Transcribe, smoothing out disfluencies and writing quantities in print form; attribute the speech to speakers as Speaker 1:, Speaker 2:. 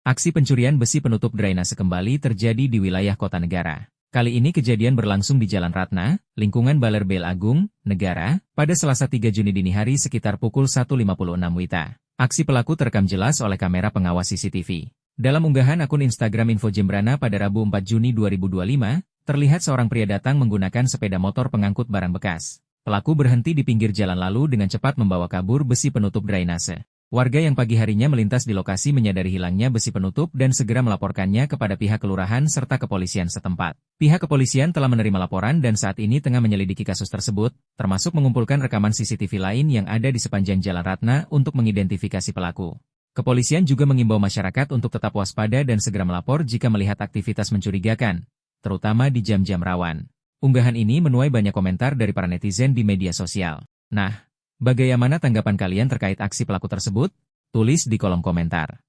Speaker 1: Aksi pencurian besi penutup drainase kembali terjadi di wilayah kota negara. Kali ini kejadian berlangsung di Jalan Ratna, lingkungan Baler Bel Agung, Negara, pada Selasa 3 Juni dini hari sekitar pukul 1.56 WITA. Aksi pelaku terekam jelas oleh kamera pengawas CCTV. Dalam unggahan akun Instagram Info Jembrana pada Rabu 4 Juni 2025, terlihat seorang pria datang menggunakan sepeda motor pengangkut barang bekas. Pelaku berhenti di pinggir jalan lalu dengan cepat membawa kabur besi penutup drainase. Warga yang pagi harinya melintas di lokasi menyadari hilangnya besi penutup dan segera melaporkannya kepada pihak kelurahan serta kepolisian setempat. Pihak kepolisian telah menerima laporan dan saat ini tengah menyelidiki kasus tersebut, termasuk mengumpulkan rekaman CCTV lain yang ada di sepanjang Jalan Ratna untuk mengidentifikasi pelaku. Kepolisian juga mengimbau masyarakat untuk tetap waspada dan segera melapor jika melihat aktivitas mencurigakan, terutama di jam-jam rawan. Unggahan ini menuai banyak komentar dari para netizen di media sosial. Nah, bagaimana tanggapan kalian terkait aksi pelaku tersebut? Tulis di kolom komentar.